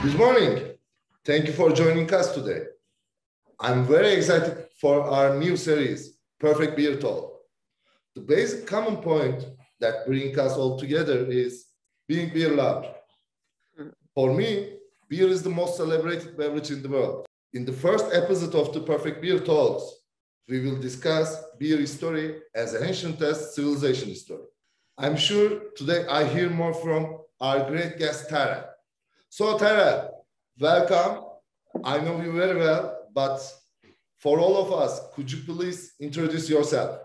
Good morning. Thank you for joining us today. I'm very excited for our new series, Perfect Beer Talk. The basic common point that brings us all together is being beer lover. For me, beer is the most celebrated beverage in the world. In the first episode of the Perfect Beer Talks, we will discuss beer history as ancient as civilization history. I'm sure today I hear more from our great guest, Tara. So Tara, welcome. I know you very well, but for all of us, could you please introduce yourself?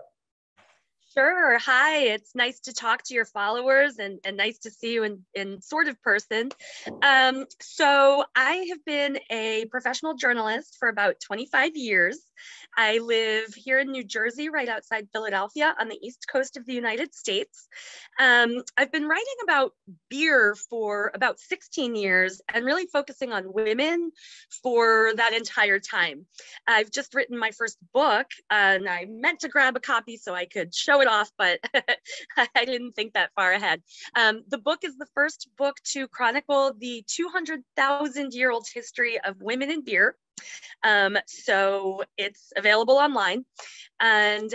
Sure. Hi, it's nice to talk to your followers and nice to see you in sort of person. So I have been a professional journalist for about 25 years. I live here in New Jersey, right outside Philadelphia on the East Coast of the United States. I've been writing about beer for about 16 years and really focusing on women for that entire time. I've just written my first book and I meant to grab a copy so I could show it off, but I didn't think that far ahead. The book is the first book to chronicle the 200,000-year-old history of women in beer. So it's available online. And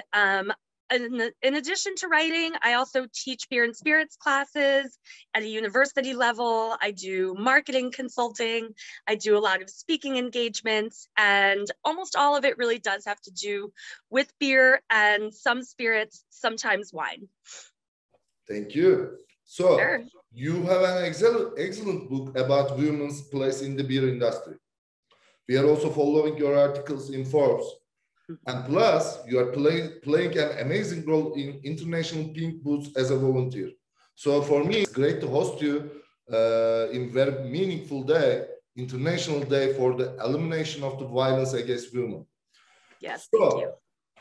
in addition to writing, I also teach beer and spirits classes at a university level. I do marketing consulting. I do a lot of speaking engagements, and almost all of it really does have to do with beer and some spirits, sometimes wine. Thank you. So Sure. You have an excellent book about women's place in the beer industry. We are also following your articles in Forbes. And plus, you are playing an amazing role in International Pink Boots as a volunteer. So for me, it's great to host you in very meaningful day, International Day for the elimination of the violence against women. Yes, thank you.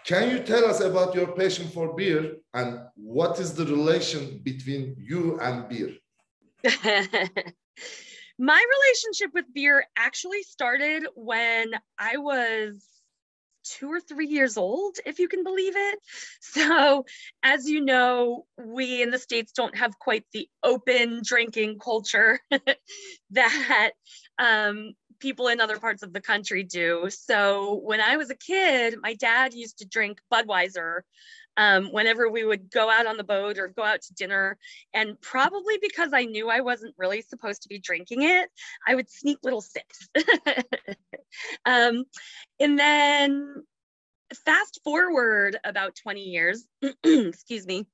Can you tell us about your passion for beer and what is the relation between you and beer? My relationship with beer actually started when I was 2 or 3 years old, if you can believe it. So, as you know, we in the States don't have quite the open drinking culture that people in other parts of the country do. So when I was a kid, my dad used to drink Budweiser whenever we would go out on the boat or go out to dinner. And probably because I knew I wasn't really supposed to be drinking it, I would sneak little sips. And then fast forward about 20 years, excuse me,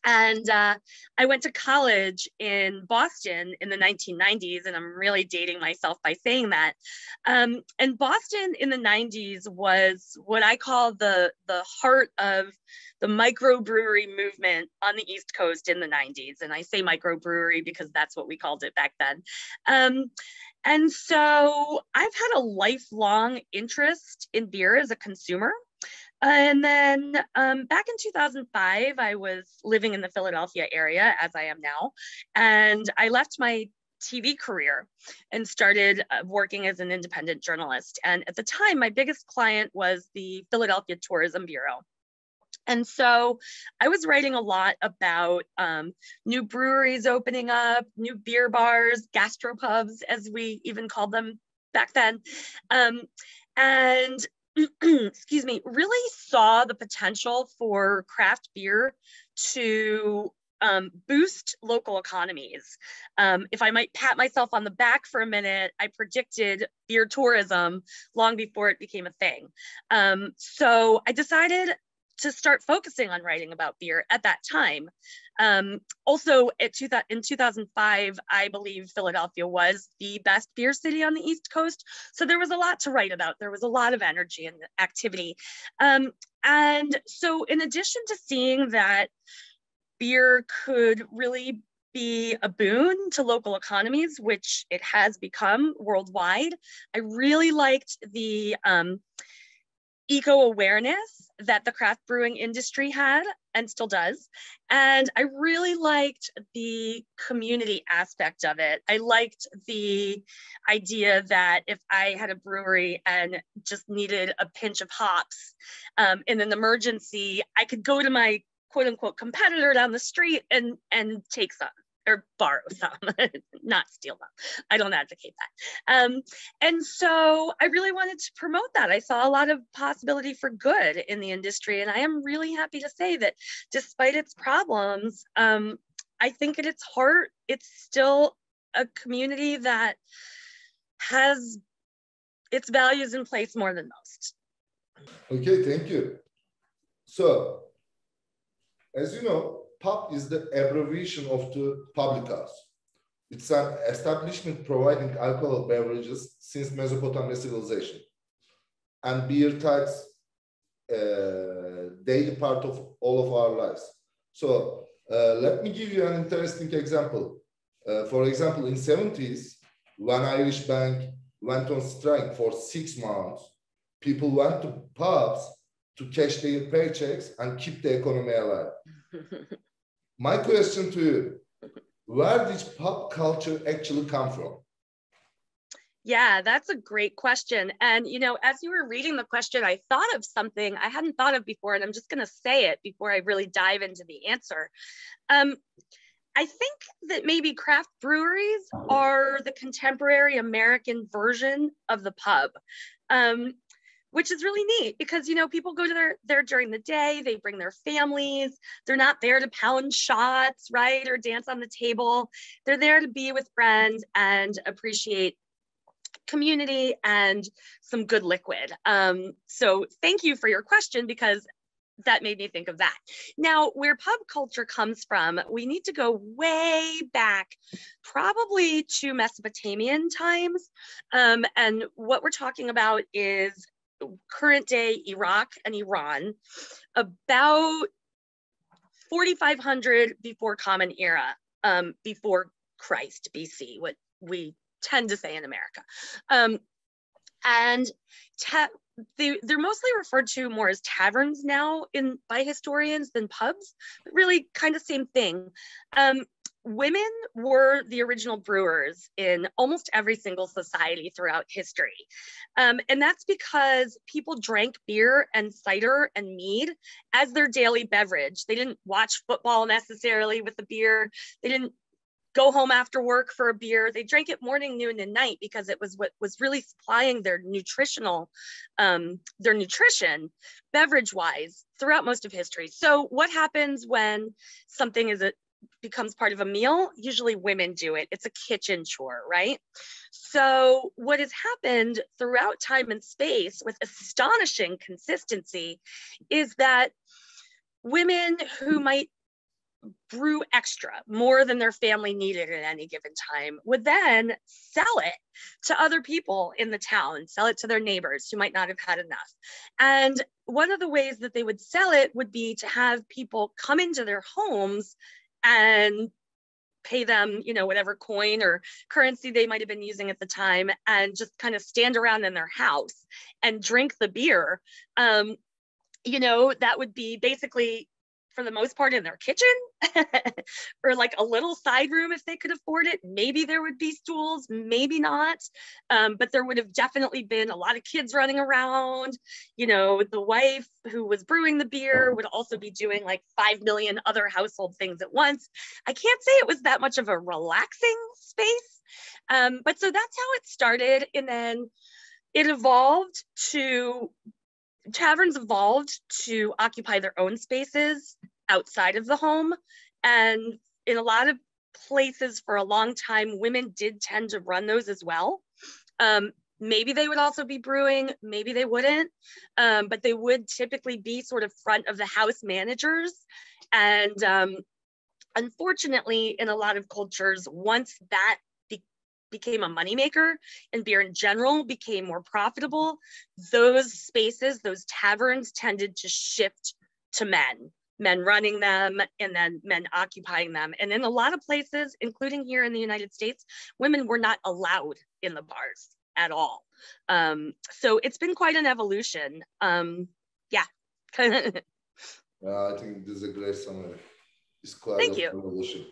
and I went to college in Boston in the 1990s, and I'm really dating myself by saying that. And Boston in the 90s was what I call the heart of the microbrewery movement on the East Coast in the 90s. And I say microbrewery because that's what we called it back then. And so I've had a lifelong interest in beer as a consumer. And then back in 2005, I was living in the Philadelphia area, as I am now, and I left my TV career and started working as an independent journalist. And at the time, my biggest client was the Philadelphia Tourism Bureau. And so I was writing a lot about new breweries opening up, new beer bars, gastropubs, as we even called them back then. And excuse me, really saw the potential for craft beer to boost local economies. If I might pat myself on the back for a minute, I predicted beer tourism long before it became a thing. So I decided to start focusing on writing about beer at that time. Also, in 2005, I believe Philadelphia was the best beer city on the East Coast. So there was a lot to write about. There was a lot of energy and activity. And so in addition to seeing that beer could really be a boon to local economies, which it has become worldwide, I really liked the eco-awareness that the craft brewing industry had and still does. And I really liked the community aspect of it. I liked the idea that if I had a brewery and just needed a pinch of hops in an emergency, I could go to my quote unquote competitor down the street and take some. or borrow some, not steal them. I don't advocate that. And so I really wanted to promote that. I saw a lot of possibility for good in the industry. And I am really happy to say that despite its problems, I think at its heart, it's still a community that has its values in place more than most. Okay, thank you. So, as you know, pub is the abbreviation of the public house. It's an establishment providing alcoholic beverages since Mesopotamian civilization. And beer takes daily part of all of our lives. So let me give you an interesting example. For example, in 70s, when Irish Bank went on strike for 6 months, people went to pubs to cash their paychecks and keep the economy alive. My question to you, where did pub culture actually come from? Yeah, that's a great question. And, you know, as you were reading the question, I thought of something I hadn't thought of before, and I'm just going to say it before I really dive into the answer. I think that maybe craft breweries are the contemporary American version of the pub. Which is really neat because, you know, people go to there during the day, they bring their families, they're not there to pound shots, right, or dance on the table. They're there to be with friends and appreciate community and some good liquid. So thank you for your question, because that made me think of that. Now, where pub culture comes from, we need to go way back, probably to Mesopotamian times. And what we're talking about is current day Iraq and Iran, about 4,500 before Common Era, before Christ, BC, what we tend to say in America. And they're mostly referred to more as taverns now by historians than pubs, but really kind of same thing. Women were the original brewers in almost every single society throughout history. And that's because people drank beer and cider and mead as their daily beverage. They didn't watch football necessarily with the beer. They didn't go home after work for a beer. They drank it morning, noon, and night because it was what was really supplying their nutrition beverage-wise throughout most of history. So what happens when something becomes part of a meal? Usually women do it. It's a kitchen chore, right? So what has happened throughout time and space with astonishing consistency is that women who might brew extra, more than their family needed at any given time, would then sell it to other people in the town, sell it to their neighbors who might not have had enough. And one of the ways that they would sell it would be to have people come into their homes and pay them, you know, whatever coin or currency they might have been using at the time, and just kind of stand around in their house and drink the beer. You know, that would be basically, for the most part, in their kitchen or like a little side room if they could afford it. Maybe there would be stools, maybe not. But there would have definitely been a lot of kids running around. You know, the wife who was brewing the beer would also be doing like 5 million other household things at once. I can't say it was that much of a relaxing space. But so that's how it started. And then taverns evolved to occupy their own spaces outside of the home. And in a lot of places for a long time, women did tend to run those as well. Maybe they would also be brewing, maybe they wouldn't, but they would typically be sort of front of the house managers. And unfortunately, in a lot of cultures, once that became a moneymaker and beer in general became more profitable, those spaces, those taverns, tended to shift to men running them and then men occupying them. And in a lot of places, including here in the United States, women were not allowed in the bars at all. So it's been quite an evolution. Yeah. I think this is a great summary. It's quite Thank you. Evolution.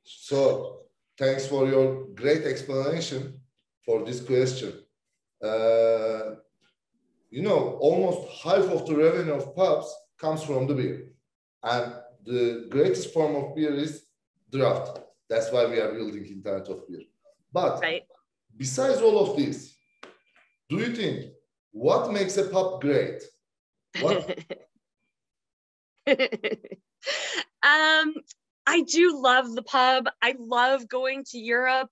So thanks for your great explanation for this question. You know, almost half of the revenue of pubs comes from the beer. And the greatest form of beer is draft. That's why we are building Internet of Beer. But Right. besides all of this, do you think what makes a pub great? What? I do love the pub. I love going to Europe,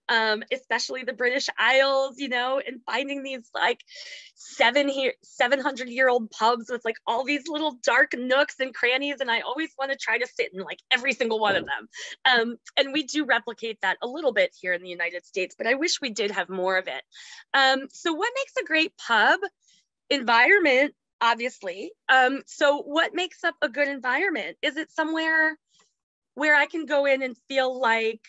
especially the British Isles, you know, and finding these like 700-year-old pubs with like all these little dark nooks and crannies. And I always want to try to sit in like every single one of them. And we do replicate that a little bit here in the United States, but I wish we did have more of it. So what makes a great pub? Environment, obviously. So what makes up a good environment? Is it somewhere where I can go in and feel like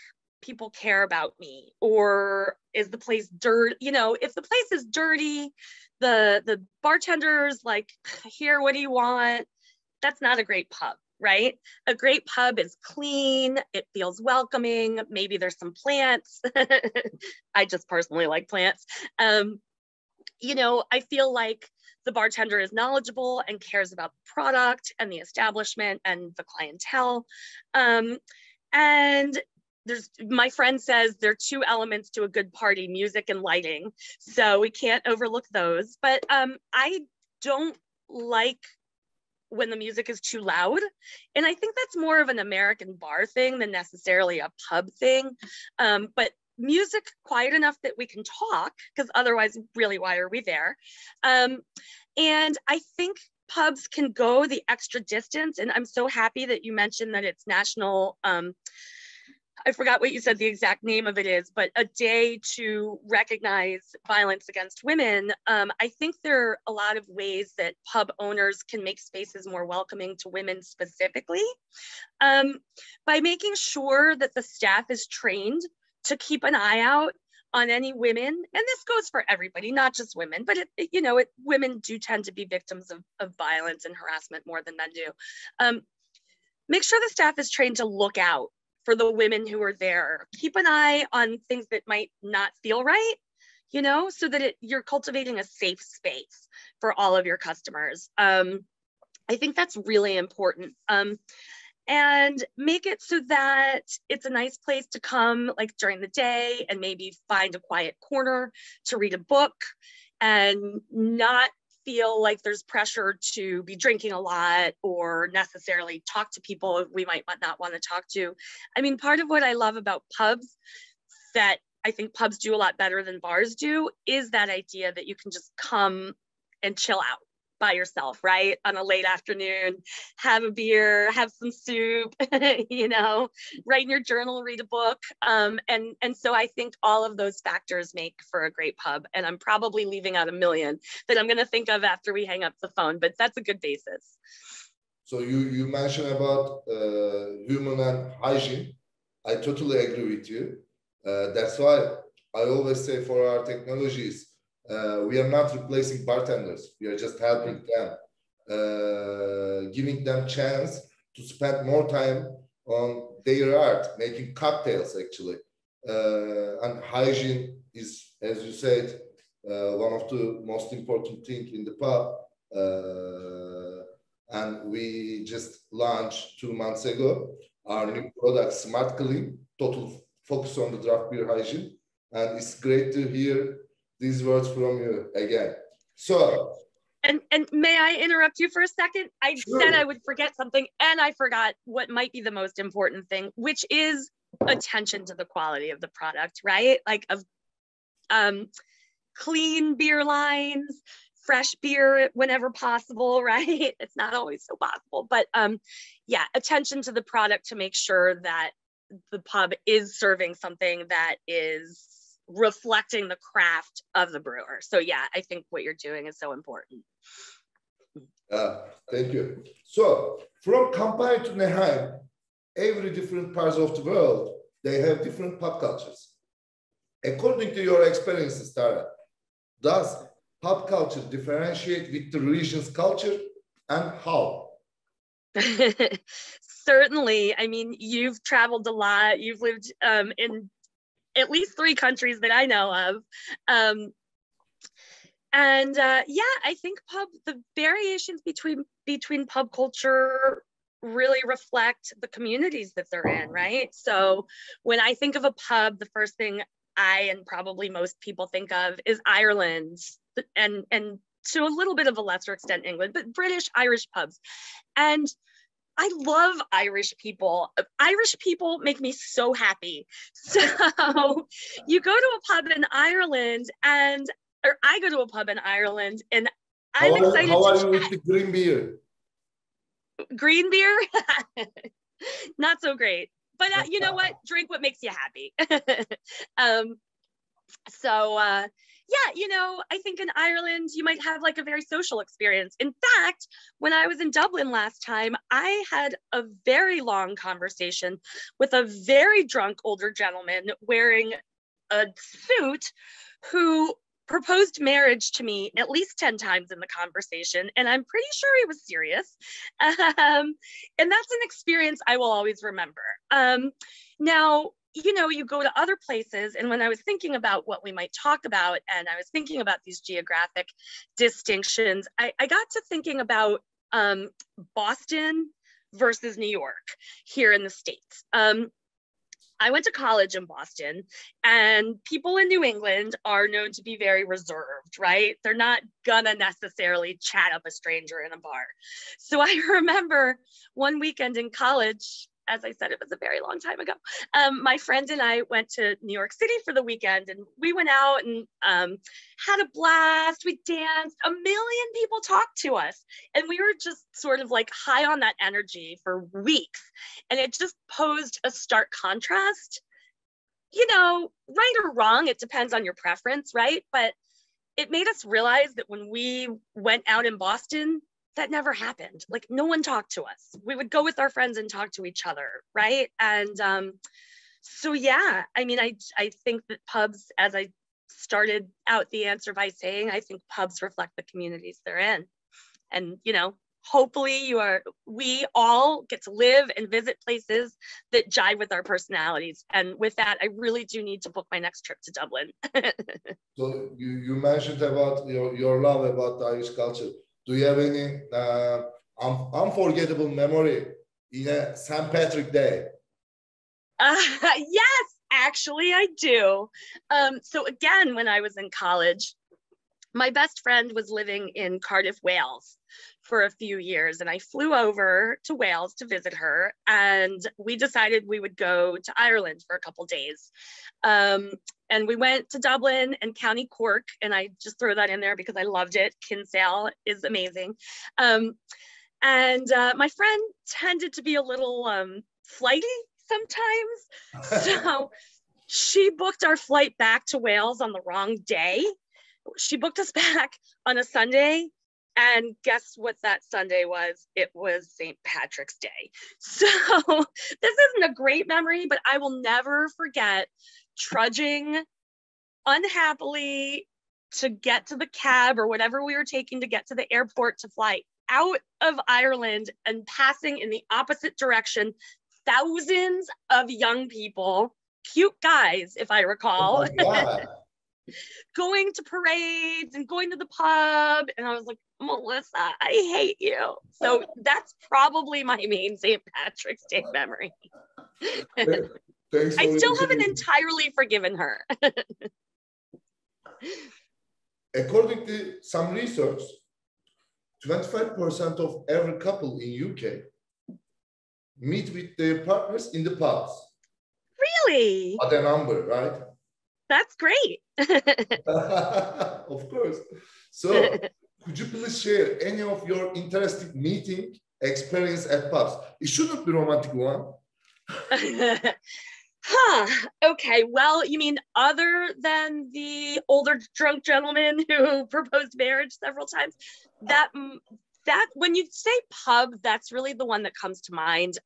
people care about me? Or is the place dirty? You know, if the place is dirty, the bartender's like, here, what do you want? That's not a great pub, right? A great pub is clean, it feels welcoming, maybe there's some plants. I just personally like plants. You know, I feel like the bartender is knowledgeable and cares about the product and the establishment and the clientele. And my friend says there are two elements to a good party: music and lighting. So we can't overlook those. But I don't like when the music is too loud. And I think that's more of an American bar thing than necessarily a pub thing. But music quiet enough that we can talk, because otherwise, really, why are we there? And I think pubs can go the extra distance. And I'm so happy that you mentioned that it's national. I forgot what you said the exact name of it is, but a day to recognize violence against women. I think there are a lot of ways that pub owners can make spaces more welcoming to women specifically, by making sure that the staff is trained to keep an eye out on any women. And this goes for everybody, not just women, but women do tend to be victims of violence and harassment more than men do. Make sure the staff is trained to look out for the women who are there. Keep an eye on things that might not feel right, you know, so that you're cultivating a safe space for all of your customers. I think that's really important. And make it so that it's a nice place to come like during the day and maybe find a quiet corner to read a book and not feel like there's pressure to be drinking a lot or necessarily talk to people we might not want to talk to. I mean, part of what I love about pubs that I think pubs do a lot better than bars do is that idea that you can just come and chill out by yourself, right? On a late afternoon, have a beer, have some soup, you know, write in your journal, read a book. And so I think all of those factors make for a great pub. And I'm probably leaving out a million that I'm going to think of after we hang up the phone, but that's a good basis. So you mentioned about human and hygiene. I totally agree with you. That's why I always say for our technologies, we are not replacing bartenders. We are just helping them, giving them chance to spend more time on their art, making cocktails actually. And hygiene is, as you said, one of the most important things in the pub. And we just launched 2 months ago our new product, Smart Clean, total focus on the draft beer hygiene. And it's great to hear these words from you again. So, and may I interrupt you for a second? I sure. said I would forget something, and I forgot what might be the most important thing, which is attention to the quality of the product, right? Like of clean beer lines, fresh beer whenever possible, right? It's not always so possible, but yeah, attention to the product to make sure that the pub is serving something that is reflecting the craft of the brewer. So yeah, I think what you're doing is so important. Thank you. So from Campari to Neheim, every different parts of the world, they have different pub cultures. According to your experiences, Tara, does pub culture differentiate with the region's culture, and how? Certainly. I mean, you've traveled a lot. You've lived in at least 3 countries that I know of. Yeah, I think the variations between pub culture really reflect the communities that they're in, right? So when I think of a pub, the first thing I and probably most people think of is Ireland, and to a little bit of a lesser extent England, but British Irish pubs. And I love Irish people. Irish people make me so happy. So you go to a pub in Ireland or I go to a pub in Ireland and I'm excited how are to you with the green beer? Green beer. Not so great, but you know what? Drink what makes you happy. um, yeah, you know, I think in Ireland, you might have like a very social experience. In fact, when I was in Dublin last time, I had a very long conversation with a very drunk older gentleman wearing a suit who proposed marriage to me at least 10 times in the conversation. And I'm pretty sure he was serious. And that's an experience I will always remember. Now, you know, you go to other places, and when I was thinking about what we might talk about, and I was thinking about these geographic distinctions, I got to thinking about Boston versus New York here in the States. I went to college in Boston, and people in New England are known to be very reserved, right? They're not gonna necessarily chat up a stranger in a bar. So I remember one weekend in college, as I said, it was a very long time ago. My friend and I went to New York City for the weekend, and we went out and had a blast. We danced. A million people talked to us, and we were just sort of like high on that energy for weeks. And it just posed a stark contrast. You know, right or wrong, it depends on your preference, right? But it made us realize that when we went out in Boston, that never happened. Like, no one talked to us. We would go with our friends and talk to each other, right? And so yeah, I mean, I think that pubs, as I started out the answer by saying, I think pubs reflect the communities they're in. And, you know, hopefully we all get to live and visit places that jive with our personalities. And with that, I really do need to book my next trip to Dublin. So you mentioned about your love about the Irish culture. Do you have any unforgettable memory in a St. Patrick Day? Yes, actually I do. So again, when I was in college, my best friend was living in Cardiff, Wales for a few years, and I flew over to Wales to visit her, and we decided we would go to Ireland for a couple days. And we went to Dublin and County Cork, and I just throw that in there because I loved it. Kinsale is amazing. And my friend tended to be a little flighty sometimes. So she booked our flight back to Wales on the wrong day. She booked us back on a Sunday. And guess what that Sunday was? It was St. Patrick's Day. So this isn't a great memory, but I will never forget trudging unhappily to get to the cab or whatever we were taking to get to the airport to fly out of Ireland and passing in the opposite direction thousands of young people, cute guys, if I recall. Oh my God. Going to parades and going to the pub. And I was like, Melissa, I hate you. So that's probably my main St. Patrick's Day memory. Thanks. I still haven't entirely forgiven her. According to some research, 25% of every couple in UK meet with their partners in the pubs. Really? What a number, right? That's great. Of course. So could you please share any of your interesting meeting experience at pubs? It shouldn't be romantic one. Okay. Well, you mean other than the older drunk gentleman who proposed marriage several times? That when you say pub, that's really the one that comes to mind.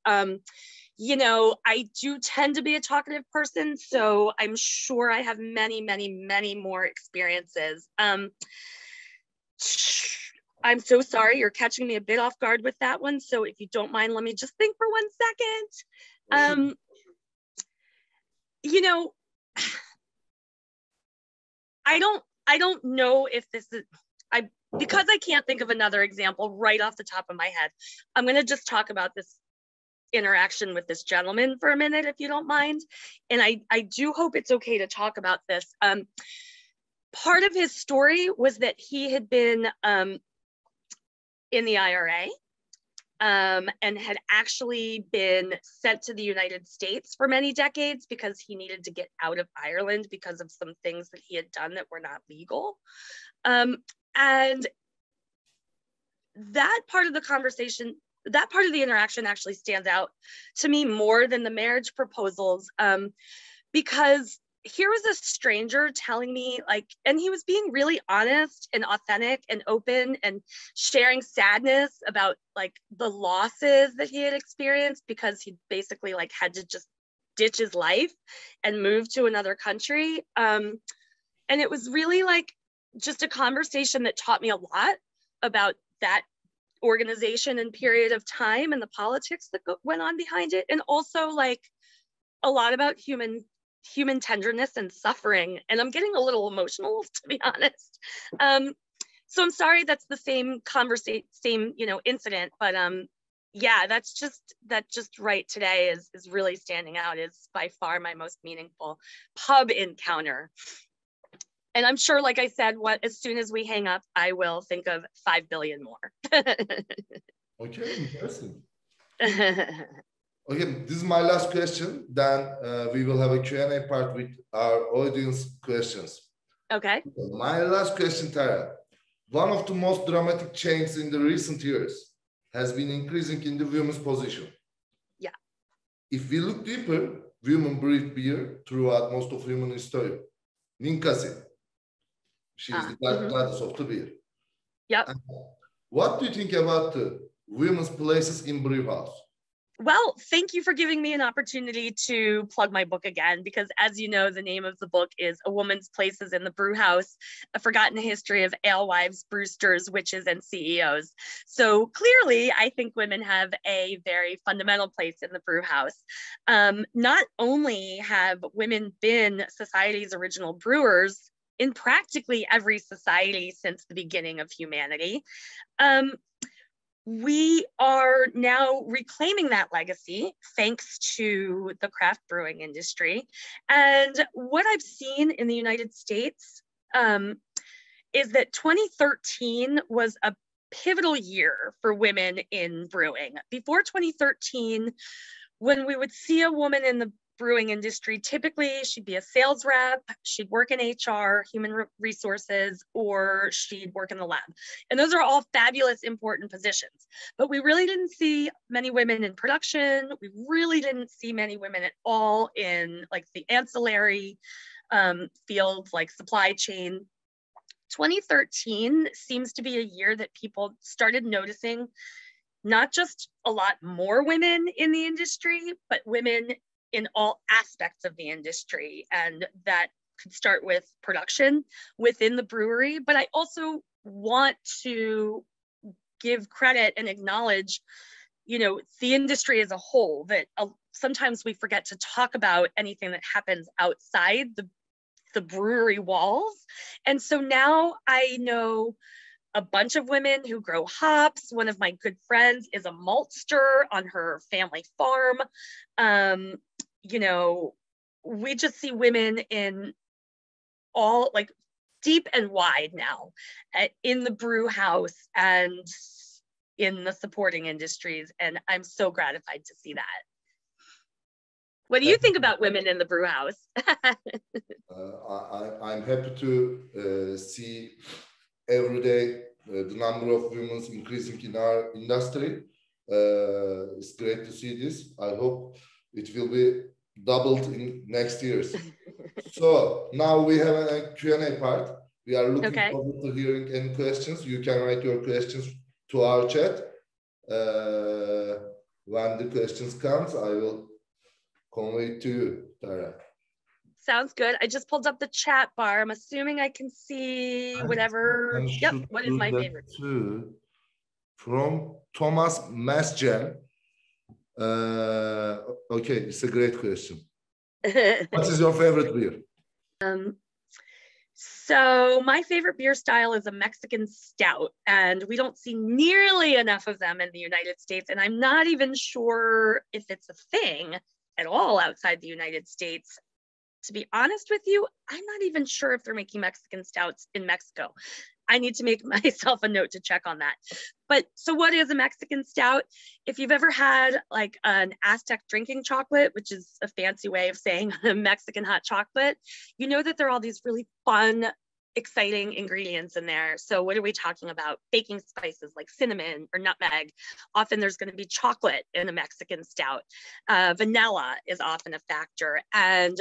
You know, I do tend to be a talkative person, so I'm sure I have many, many, many more experiences. I'm so sorry, you're catching me a bit off guard with that one. So if you don't mind, let me just think for 1 second. You know, I don't know if this is, because I can't think of another example right off the top of my head, I'm going to just talk about this interaction with this gentleman for a minute, if you don't mind. And I do hope it's okay to talk about this. Part of his story was that he had been in the IRA and had actually been sent to the United States for many decades because he needed to get out of Ireland because of some things that he had done that were not legal. And that part of the conversation, that part of the interaction actually stands out to me more than the marriage proposals, because here was a stranger telling me, like, and he was being really honest and authentic and open and sharing sadness about like the losses that he had experienced because he basically like had to just ditch his life and move to another country. And it was really like just a conversation that taught me a lot about that organization and period of time and the politics that went on behind it, and also like a lot about human tenderness and suffering. And I'm getting a little emotional, to be honest. So I'm sorry that's the same conversation, same, you know, incident, but yeah, that just right today is really standing out as by far my most meaningful pub encounter. And I'm sure, like I said, as soon as we hang up, I will think of 5 billion more. Okay, interesting. Okay, this is my last question. Then we will have a Q&A part with our audience questions. Okay. My last question, Tara. One of the most dramatic changes in the recent years has been increasing in the women's position. Yeah. If we look deeper, women breathe beer throughout most of human history. Ninkasi. She is the goddess of the beer. Yep. And what do you think about the women's places in Brewhouse? Well, thank you for giving me an opportunity to plug my book again, because as you know, the name of the book is A Woman's Places in the Brewhouse, A Forgotten History of Alewives, Brewsters, Witches, and CEOs. So clearly, I think women have a very fundamental place in the brewhouse. Not only have women been society's original brewers in practically every society since the beginning of humanity, we are now reclaiming that legacy thanks to the craft brewing industry. And what I've seen in the United States is that 2013 was a pivotal year for women in brewing. Before 2013, when we would see a woman in the brewing industry, typically she'd be a sales rep, she'd work in HR, human resources, or she'd work in the lab. And those are all fabulous, important positions. But we really didn't see many women in production. We really didn't see many women at all in like the ancillary fields like supply chain. 2013 seems to be a year that people started noticing not just a lot more women in the industry, but women in all aspects of the industry. And that could start with production within the brewery. But I also want to give credit and acknowledge, you know, the industry as a whole, that sometimes we forget to talk about anything that happens outside the brewery walls. And so now I know a bunch of women who grow hops. One of my good friends is a maltster on her family farm. You know, we just see women in all, like, deep and wide now in the brew house and in the supporting industries. And I'm so gratified to see that. What do you think about women in the brew house? I'm happy to see every day the number of women increasing in our industry. It's great to see this. I hope it will be doubled in next years. So now we have a Q&A part. We are looking forward to hearing any questions. You can write your questions to our chat. When the questions comes, I will convey to you, Tara. Sounds good. I just pulled up the chat bar. I'm assuming I can see whatever. Yep. What is my favorite? Too. From Thomas Masgen. Okay, it's a great question. What is your favorite beer? So my favorite beer style is a Mexican stout, and we don't see nearly enough of them in the United States. And I'm not even sure if it's a thing at all outside the United States. To be honest with you, I'm not even sure if they're making Mexican stouts in Mexico. I need to make myself a note to check on that. But so what is a Mexican stout? If you've ever had like an Aztec drinking chocolate, which is a fancy way of saying a Mexican hot chocolate, you know that there are all these really fun, exciting ingredients in there. So what are we talking about? Baking spices like cinnamon or nutmeg. Often there's going to be chocolate in a Mexican stout. Vanilla is often a factor. And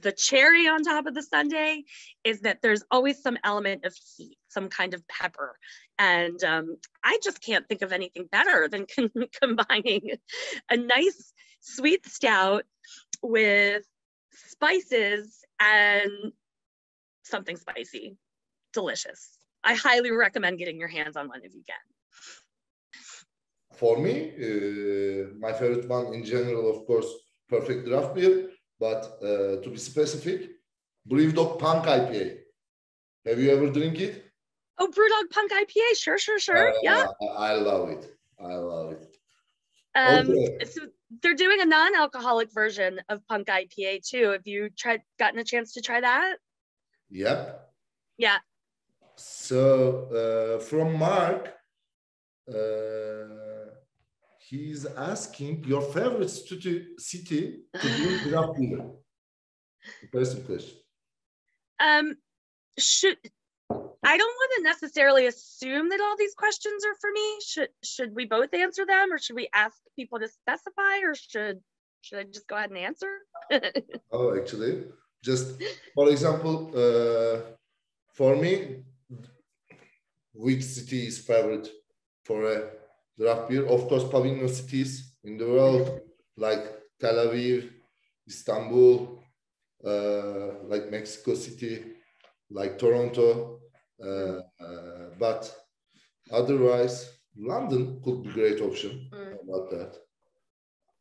the cherry on top of the sundae is that there's always some element of heat, some kind of pepper. And I just can't think of anything better than combining a nice sweet stout with spices and something spicy. Delicious. I highly recommend getting your hands on one if you can. For me, my favorite one in general, of course, perfect draft beer. But to be specific, Brewdog Punk IPA. Have you ever drink it? Oh, Brewdog Punk IPA. Sure. Yeah. I love it. I love it. Okay. So they're doing a non-alcoholic version of Punk IPA too. Have you gotten a chance to try that? Yep. Yeah. So from Mark, he's asking your favorite city to drink draft beer. Interesting question. I don't want to necessarily assume that all these questions are for me. Should we both answer them, or should we ask people to specify, or should I just go ahead and answer? Oh, actually, just for example, for me, which city is favorite for a draft beer? Of course, Pubinno cities in the world, like Tel Aviv, Istanbul, like Mexico City, like Toronto. But otherwise, London could be a great option. How about that?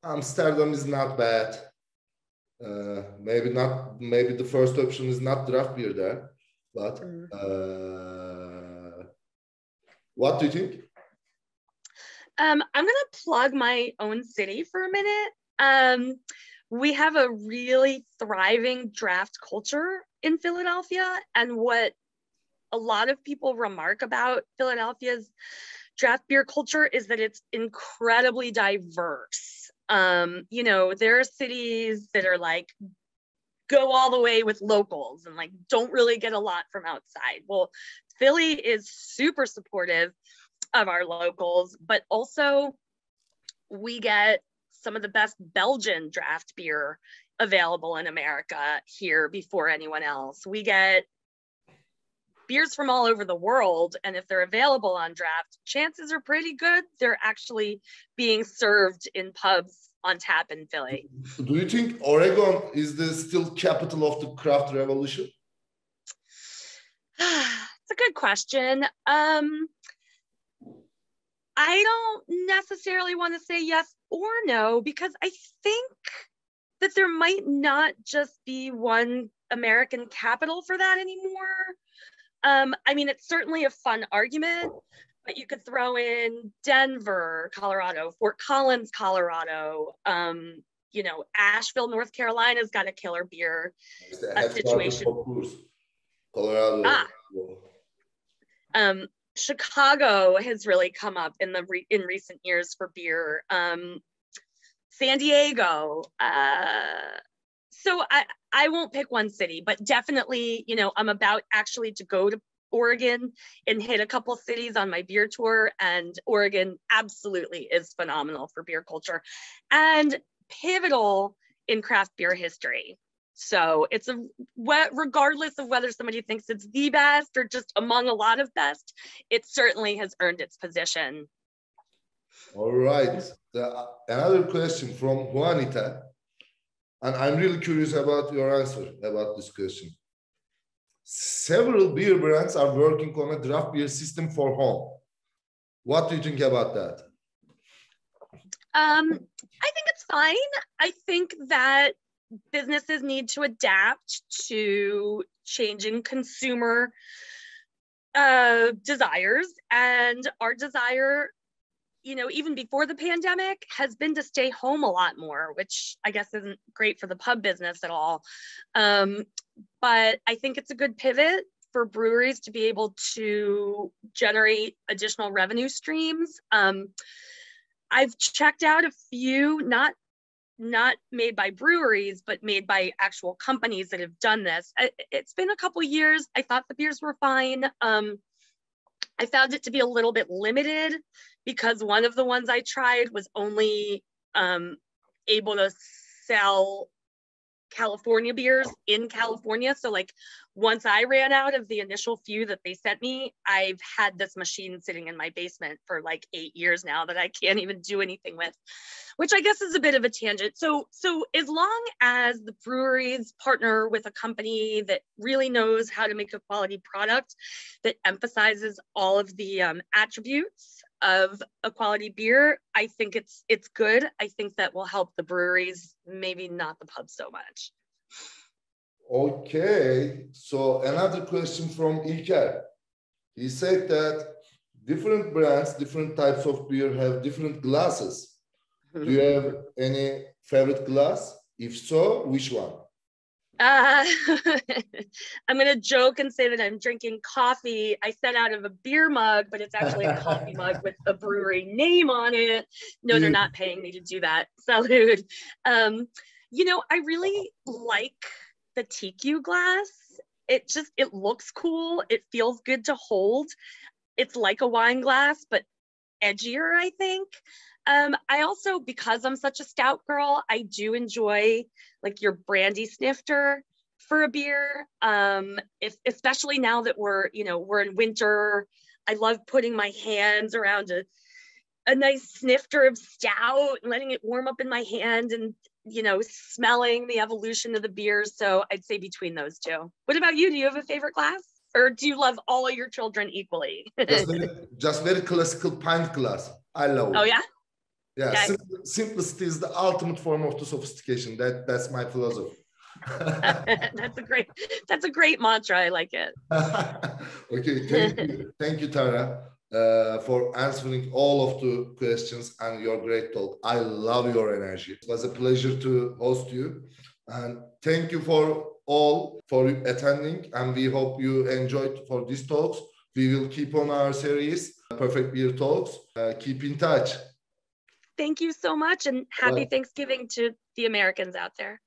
Amsterdam is not bad. Maybe the first option is not draft beer there, but what do you think? I'm gonna plug my own city for a minute. We have a really thriving draft culture in Philadelphia, and what a lot of people remark about Philadelphia's draft beer culture is that it's incredibly diverse. There are cities that are like go all the way with locals and like don't really get a lot from outside. Well, Philly is super supportive of our locals, but also we get some of the best Belgian draft beer available in America here before anyone else. We get beers from all over the world, and if they're available on draft, chances are pretty good they're actually being served in pubs on tap in Philly. Do you think Oregon is the still capital of the craft revolution? It's a good question. I don't necessarily want to say yes or no, because I think that there might not just be one American capital for that anymore. I mean, it's certainly a fun argument, but you could throw in Denver, Colorado, Fort Collins, Colorado, Asheville, North Carolina's got a killer beer situation. Colorado. Chicago has really come up in recent years for beer. San Diego. So I won't pick one city, but definitely, I'm about actually to go to Oregon and hit a couple cities on my beer tour, and Oregon absolutely is phenomenal for beer culture and pivotal in craft beer history. So it's regardless of whether somebody thinks it's the best or just among a lot of best, it certainly has earned its position. All right. Another question from Juanita, and I'm really curious about your answer about this question. Several beer brands are working on a draft beer system for home. What do you think about that? I think it's fine. I think that businesses need to adapt to changing consumer desires, and our desire, even before the pandemic, has been to stay home a lot more, which I guess isn't great for the pub business at all. But I think it's a good pivot for breweries to be able to generate additional revenue streams. I've checked out a few, not made by breweries, but made by actual companies that have done this. It's been a couple years. I thought the beers were fine. I found it to be a little bit limited because one of the ones I tried was only able to sell California beers in California. So like once I ran out of the initial few that they sent me, I've had this machine sitting in my basement for like 8 years now that I can't even do anything with, which I guess is a bit of a tangent. So as long as the breweries partner with a company that really knows how to make a quality product that emphasizes all of the attributes of a quality beer, I think it's good. I think that will help the breweries, maybe not the pubs so much. Okay, so another question from İlker. He said that different brands, different types of beer have different glasses. Do you have any favorite glass? If so, which one? I'm going to joke and say that I'm drinking coffee I sent out of a beer mug, but it's actually a coffee mug with a brewery name on it. No, they're not paying me to do that. Salud. I really like the TQ glass. It looks cool. It feels good to hold. It's like a wine glass, but edgier, I think. I also, because I'm such a stout girl, I do enjoy like your brandy snifter for a beer. Especially now that we're in winter, I love putting my hands around a nice snifter of stout and letting it warm up in my hand and, smelling the evolution of the beers. So I'd say between those two. What about you? Do you have a favorite glass? Or do you love all of your children equally? just very classical pint glass. I love it. Oh, yeah? Yeah, Okay. simplicity is the ultimate form of the sophistication. That's my philosophy. That's a great mantra. I like it. Okay, thank you, Tara, for answering all of the questions and your great talk. I love your energy. It was a pleasure to host you, and thank you for attending. And we hope you enjoyed for these talks. We will keep on our series, Perfect Beer Talks. Keep in touch. Thank you so much, and happy Thanksgiving to the Americans out there.